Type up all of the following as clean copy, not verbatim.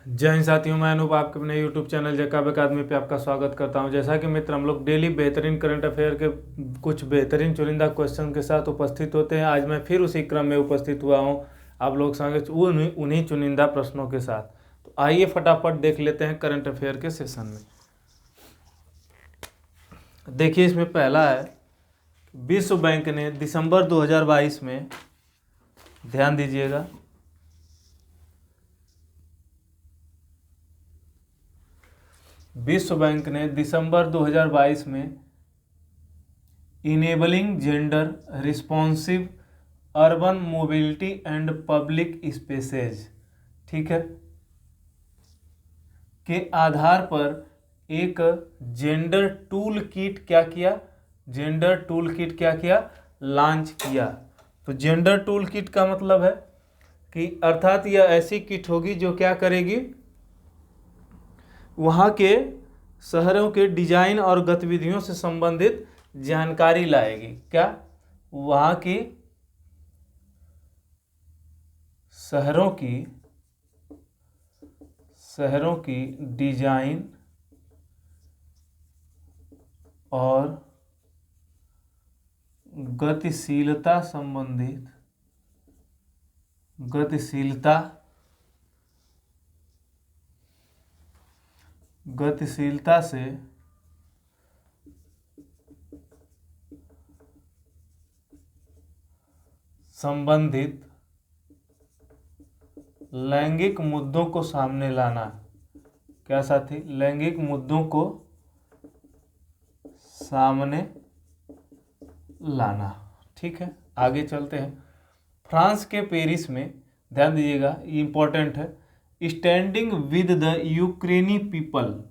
जय हिंद साथियों, मैं अनूप आपके अपने यूट्यूब चैनल जैकब अकादमी पे आपका स्वागत करता हूं। जैसा कि मित्र, हम लोग डेली बेहतरीन करंट अफेयर के कुछ बेहतरीन चुनिंदा क्वेश्चन के साथ उपस्थित होते हैं। आज मैं फिर उसी क्रम में उपस्थित हुआ हूं आप लोग संग उन्हीं चुनिंदा प्रश्नों के साथ। तो आइए फटाफट देख लेते हैं करंट अफेयर के सेशन में। देखिए, इसमें पहला है, विश्व बैंक ने दिसंबर 2022 में, ध्यान दीजिएगा, विश्व बैंक ने दिसंबर 2022 में enabling gender responsive urban mobility and public spaces, ठीक है, के आधार पर एक जेंडर टूल किट क्या किया, लॉन्च किया। तो जेंडर टूल किट का मतलब है कि अर्थात यह ऐसी किट होगी जो क्या करेगी, वहाँ के शहरों के डिजाइन और गतिविधियों से संबंधित जानकारी लाएगी। क्या? वहाँ की शहरों की डिजाइन और गतिशीलता से संबंधित लैंगिक मुद्दों को सामने लाना। क्या साथी? लैंगिक मुद्दों को सामने लाना। ठीक है, आगे चलते हैं। फ्रांस के पेरिस में, ध्यान दीजिएगा, इंपॉर्टेंट है, स्टैंडिंग विद द यूक्रेनी पीपल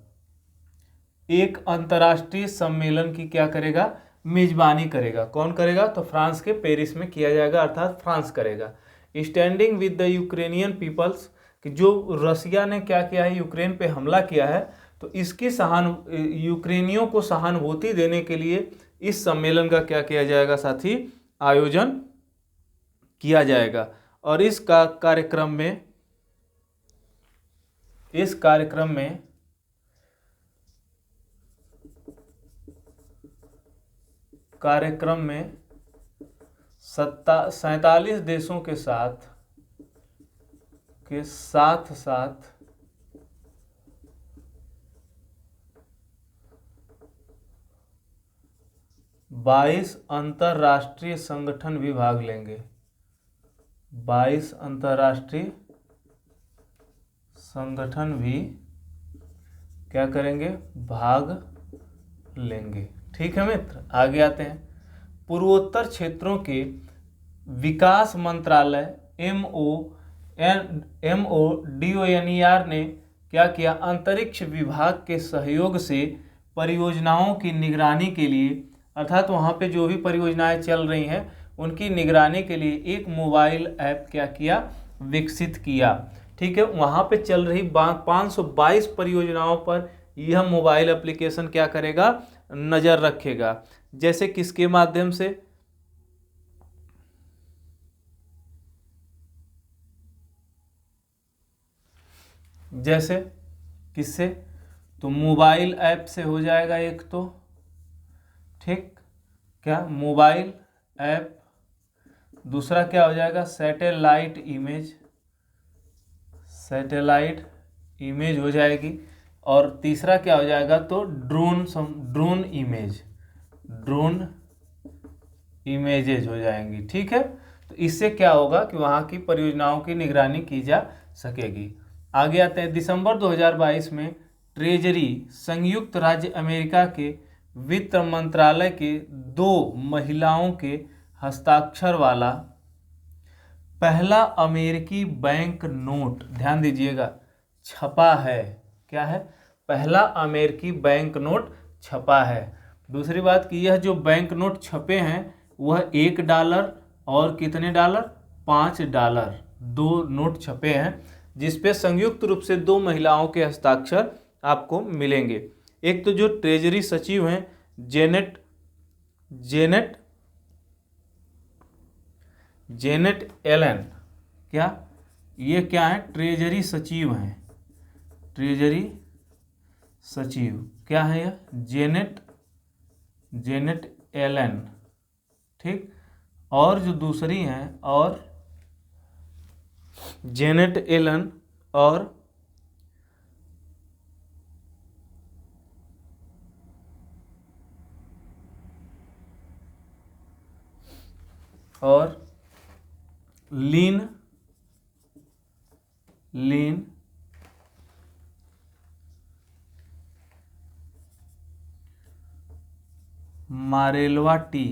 एक अंतर्राष्ट्रीय सम्मेलन की क्या करेगा, मेजबानी करेगा। कौन करेगा? तो फ्रांस के पेरिस में किया जाएगा, अर्थात फ्रांस करेगा। Standing with the Ukrainian peoples, कि जो रसिया ने क्या किया है, यूक्रेन पे हमला किया है, तो इसकी यूक्रेनियों को सहानुभूति देने के लिए इस सम्मेलन का क्या किया जाएगा साथी, आयोजन किया जाएगा। और इस कार्यक्रम में 47 देशों के साथ 22 अंतर्राष्ट्रीय संगठन भी भाग लेंगे। 22 अंतर्राष्ट्रीय संगठन भी क्या करेंगे, भाग लेंगे। ठीक है मित्र, आगे आते हैं। पूर्वोत्तर क्षेत्रों के विकास मंत्रालय MODONER ने क्या किया, अंतरिक्ष विभाग के सहयोग से परियोजनाओं की निगरानी के लिए, अर्थात वहाँ पे जो भी परियोजनाएं चल रही हैं उनकी निगरानी के लिए एक मोबाइल ऐप क्या किया, विकसित किया। ठीक है, वहाँ पे चल रही 522 परियोजनाओं पर यह मोबाइल एप्लीकेशन क्या करेगा, नज़र रखेगा। जैसे किसके माध्यम से? जैसे किससे? तो मोबाइल ऐप से हो जाएगा एक तो, ठीक, क्या मोबाइल ऐप। दूसरा क्या हो जाएगा, सैटेलाइट इमेज हो जाएगी। और तीसरा क्या हो जाएगा, तो ड्रोन इमेजेज हो जाएंगी। ठीक है, तो इससे क्या होगा कि वहाँ की परियोजनाओं की निगरानी की जा सकेगी। आगे आते हैं। दिसंबर 2022 में ट्रेजरी, संयुक्त राज्य अमेरिका के वित्त मंत्रालय के 2 महिलाओं के हस्ताक्षर वाला पहला अमेरिकी बैंक नोट, ध्यान दीजिएगा, छपा है। क्या है? पहला अमेरिकी बैंक नोट छपा है। दूसरी बात कि यह जो बैंक नोट छपे हैं वह $1 और कितने डॉलर, $5, 2 नोट छपे हैं, जिसपे संयुक्त रूप से 2 महिलाओं के हस्ताक्षर आपको मिलेंगे। एक तो जो ट्रेजरी सचिव हैं जेनेट एलन, क्या ये क्या है, ट्रेजरी सचिव हैं, ट्रेजरी सचिव क्या है यह? Janet Yellen. ठीक, और जो दूसरी हैं, और जेनेट एलन और लीन मारेलवा टी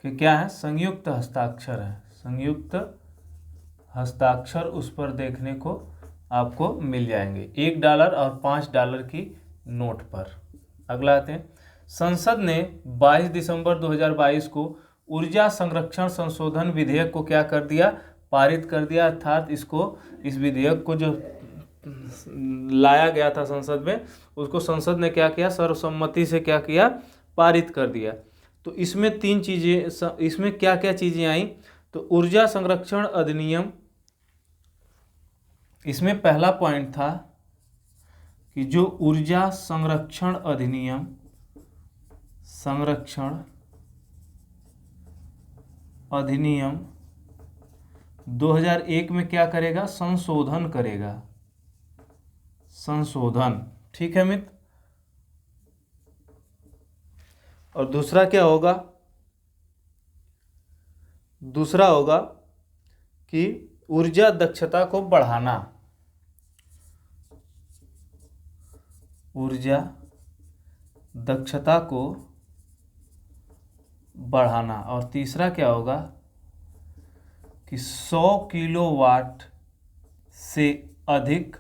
कि क्या है? संयुक्त हस्ताक्षर है, संयुक्त हस्ताक्षर उस पर देखने को आपको मिल जाएंगे $1 और $5 की नोट पर। अगला आते हैं, संसद ने 22 दिसंबर 2022 को ऊर्जा संरक्षण संशोधन विधेयक को क्या कर दिया? पारित कर दिया। अर्थात इस विधेयक को जो लाया गया था संसद में, उसको संसद ने क्या किया? सर्वसम्मति से क्या किया? पारित कर दिया। तो इसमें 3 चीज़ें, इसमें क्या क्या चीज़ें आई? तो ऊर्जा संरक्षण अधिनियम, इसमें पहला पॉइंट था कि जो ऊर्जा संरक्षण अधिनियम 2001 में क्या करेगा? संशोधन करेगा, संशोधन। ठीक है मित्र। और दूसरा क्या होगा? दूसरा होगा कि ऊर्जा दक्षता को बढ़ाना, ऊर्जा दक्षता को बढ़ाना। और तीसरा क्या होगा कि 100 किलोवाट से अधिक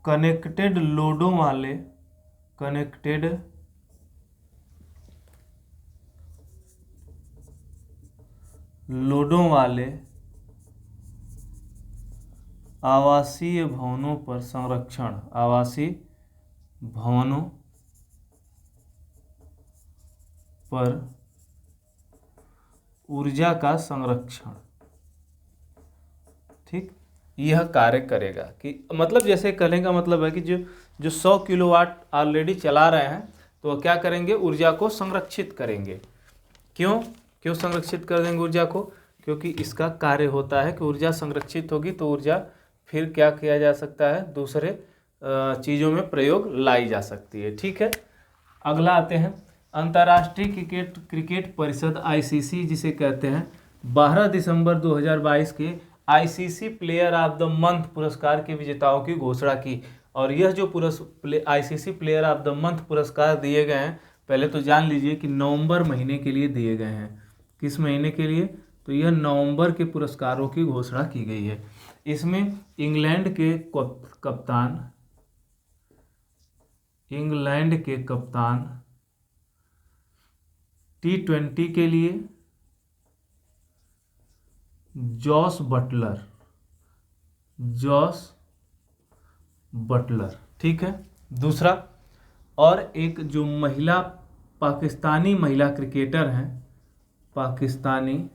कनेक्टेड लोडों वाले आवासीय भवनों पर संरक्षण, आवासीय भवनों पर ऊर्जा का संरक्षण। ठीक, यह कार्य करेगा। कि मतलब जैसे कहने का मतलब है कि जो 100 किलोवाट ऑलरेडी चला रहे हैं, तो वह क्या करेंगे? ऊर्जा को संरक्षित करेंगे। क्यों संरक्षित कर देंगे ऊर्जा को? क्योंकि इसका कार्य होता है कि ऊर्जा संरक्षित होगी तो ऊर्जा फिर क्या किया जा सकता है? दूसरे चीज़ों में प्रयोग लाई जा सकती है। ठीक है। अगला आते हैं, अंतर्राष्ट्रीय क्रिकेट परिषद ICC जिसे कहते हैं, 12 दिसंबर 2022 के ICC player of the month पुरस्कार के विजेताओं की घोषणा की। और यह जो ICC player of the month पुरस्कार दिए गए हैं, पहले तो जान लीजिए कि नवंबर महीने के लिए दिए गए हैं। किस महीने के लिए? तो यह नवंबर के पुरस्कारों की घोषणा की गई है। इसमें इंग्लैंड के कप्तान T20 के लिए जॉस बटलर। ठीक है। दूसरा, और एक जो पाकिस्तानी महिला क्रिकेटर हैं, पाकिस्तानी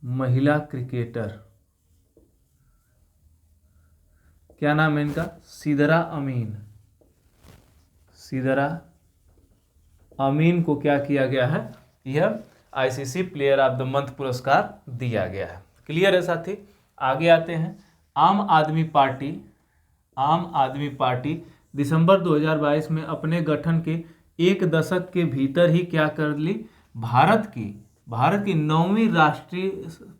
महिला क्रिकेटर, क्या नाम है इनका? सिदरा अमीन को क्या किया गया है? यह ICC player of the month पुरस्कार दिया गया है। क्लियर है साथी? आगे आते हैं, आम आदमी पार्टी दिसंबर 2022 में अपने गठन के 1 दशक के भीतर ही क्या कर ली? भारत की 9वीं राष्ट्रीय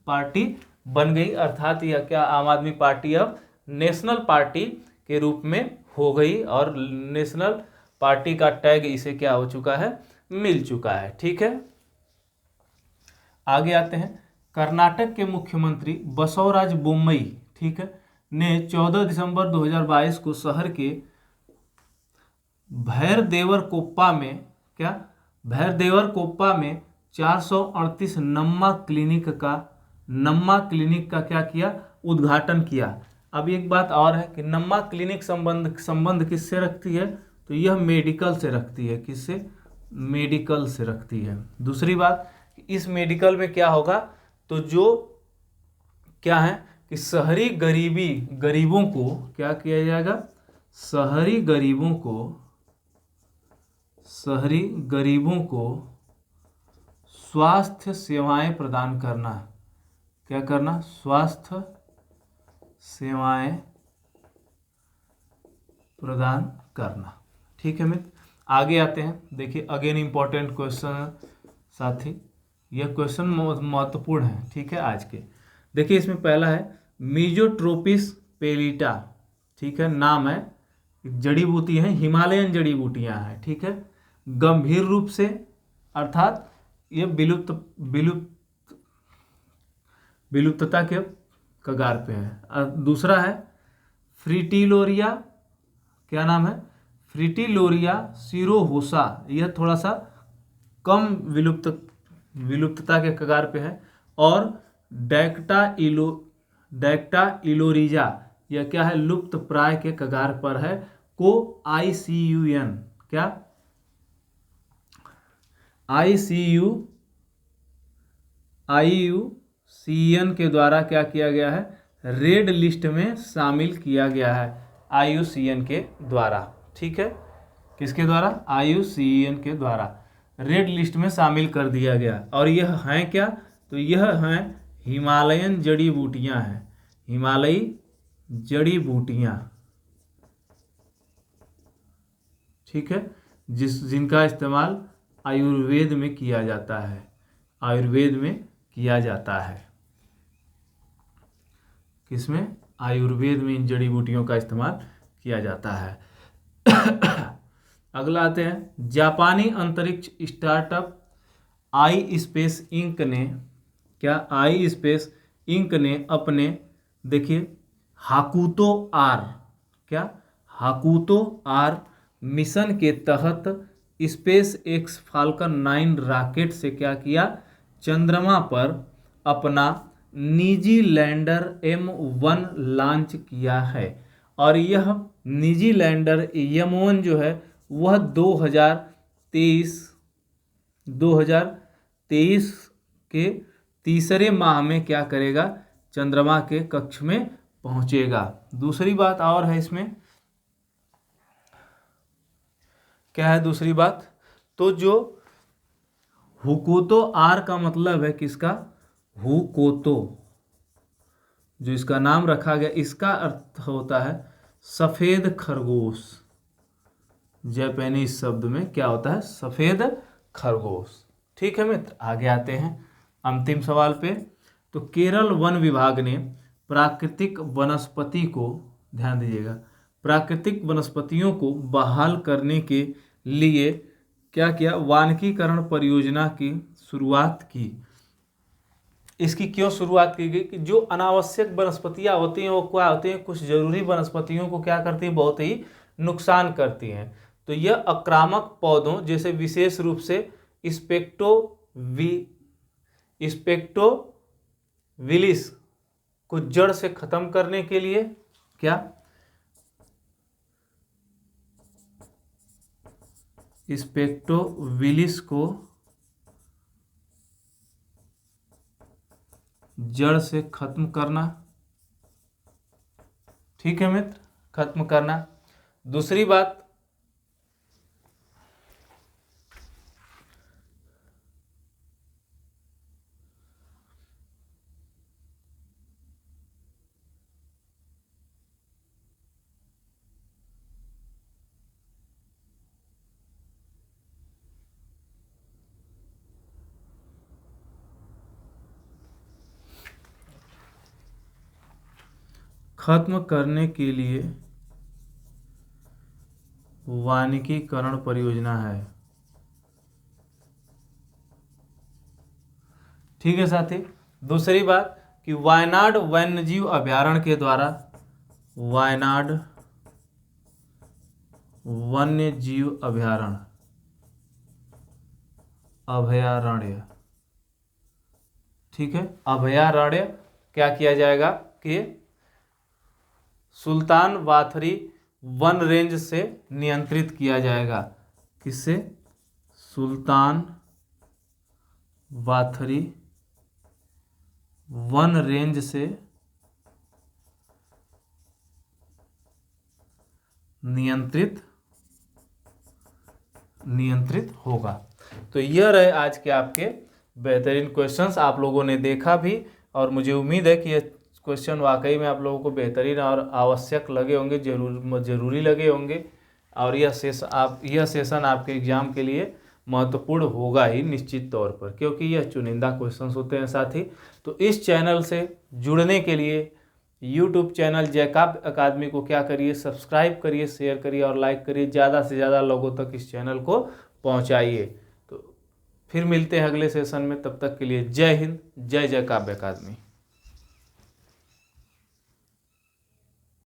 पार्टी बन गई। अर्थात यह क्या? आम आदमी पार्टी अब नेशनल पार्टी के रूप में हो गई, और नेशनल पार्टी का टैग इसे क्या हो चुका है? मिल चुका है। ठीक है। आगे आते हैं, कर्नाटक के मुख्यमंत्री बसवराज बोम्मई, ठीक है, ने 14 दिसंबर 2022 को शहर के भैरदेवरकोप्पा में 438 नम्मा क्लिनिक का क्या किया? उद्घाटन किया। अब एक बात और है कि नम्मा क्लिनिक संबंध किससे रखती है, तो यह मेडिकल से रखती है। किससे? मेडिकल से रखती है। दूसरी बात, इस मेडिकल में क्या होगा, तो जो क्या है कि शहरी गरीबों को क्या किया जाएगा, शहरी गरीबों को स्वास्थ्य सेवाएं प्रदान करना। क्या करना? स्वास्थ्य सेवाएं प्रदान करना। ठीक है मित्र, आगे आते हैं। देखिए अगेन इंपॉर्टेंट क्वेश्चन साथी, यह क्वेश्चन महत्वपूर्ण है। ठीक है आज के, देखिए इसमें पहला है मीजोट्रोपिस पेलिटा। ठीक है, नाम है, जड़ी बूटी है, हिमालयन जड़ी बूटियां हैं। ठीक है, गंभीर रूप से अर्थात ये विलुप्तता के कगार पे है। दूसरा है फ्रिटिलोरिया, क्या नाम है? फ्रिटिलोरिया सिरोहोसा, यह थोड़ा सा कम विलुप्तता के कगार पे है। और डैक्टा इलोरिजा, यह क्या है? लुप्त प्राय के कगार पर है। को ICUN, क्या IUCN के द्वारा क्या किया गया है? रेड लिस्ट में शामिल किया गया है, IUCN के द्वारा। ठीक है, किसके द्वारा? IUCN के द्वारा रेड लिस्ट में शामिल कर दिया गया। और यह है क्या? तो यह है हिमालयन जड़ी बूटियां हैं, हिमालयी जड़ी बूटियां। ठीक है, जिनका इस्तेमाल आयुर्वेद में किया जाता है, आयुर्वेद में किया जाता है। किसमें? आयुर्वेद में इन जड़ी बूटियों का इस्तेमाल किया जाता है। अगला आते हैं, जापानी अंतरिक्ष स्टार्टअप आई स्पेस इंक ने, क्या आई स्पेस इंक ने अपने, देखिए हाकुतो आर, क्या हाकुतो आर मिशन के तहत स्पेस एक्स फाल्कन 9 रॉकेट से क्या किया? चंद्रमा पर अपना निजी लैंडर M1 लॉन्च किया है। और यह निजी लैंडर M1 जो है वह 2023 के तीसरे माह में क्या करेगा? चंद्रमा के कक्ष में पहुंचेगा। दूसरी बात और है इसमें, क्या है दूसरी बात? तो जो हुकोतो आर का मतलब है किसका? हुकोतो, जो इसका नाम रखा गया, इसका अर्थ होता है सफेद खरगोश। जापानीज शब्द में क्या होता है? सफेद खरगोश। ठीक है मित्र, आगे आते हैं अंतिम सवाल पे। तो केरल वन विभाग ने प्राकृतिक वनस्पति को, ध्यान दीजिएगा, प्राकृतिक वनस्पतियों को बहाल करने के लिए क्या किया? वानिकीकरण परियोजना की शुरुआत की। इसकी क्यों शुरुआत की गई? कि जो अनावश्यक वनस्पतियां होती हैं वो क्या होती हैं? कुछ जरूरी वनस्पतियों को क्या करती हैं? बहुत ही नुकसान करती हैं। तो यह आक्रामक पौधों, जैसे विशेष रूप से स्पेक्टोविलिस को जड़ से खत्म करने के लिए, क्या स्पेक्टोविलिस को जड़ से खत्म करना। ठीक है मित्र, खत्म करना। दूसरी बात, खत्म करने के लिए वानिकीकरण परियोजना है। ठीक है साथी। दूसरी बात कि वायनाड वन्यजीव अभयारण्य के द्वारा, वायनाड वन्यजीव अभयारण्य, ठीक है, अभयारण्य क्या किया जाएगा के सुल्तान वाथरी वन रेंज से नियंत्रित किया जाएगा। किससे? सुल्तान वाथरी वन रेंज से नियंत्रित होगा। तो यह रहे आज के आपके बेहतरीन क्वेश्चंस। आप लोगों ने देखा भी और मुझे उम्मीद है कि ये क्वेश्चन वाकई में आप लोगों को बेहतरीन और आवश्यक लगे होंगे, जरूरी लगे होंगे। और यह सेशन आपके एग्जाम के लिए महत्वपूर्ण होगा ही निश्चित तौर पर, क्योंकि यह चुनिंदा क्वेश्चंस होते हैं साथी। तो इस चैनल से जुड़ने के लिए यूट्यूब चैनल जैकब अकादमी को क्या करिए, सब्सक्राइब करिए, शेयर करिए और लाइक करिए, ज़्यादा से ज़्यादा लोगों तक इस चैनल को पहुंचाइए। तो फिर मिलते हैं अगले सेशन में, तब तक के लिए जय हिंद, जय जैकब अकादमी।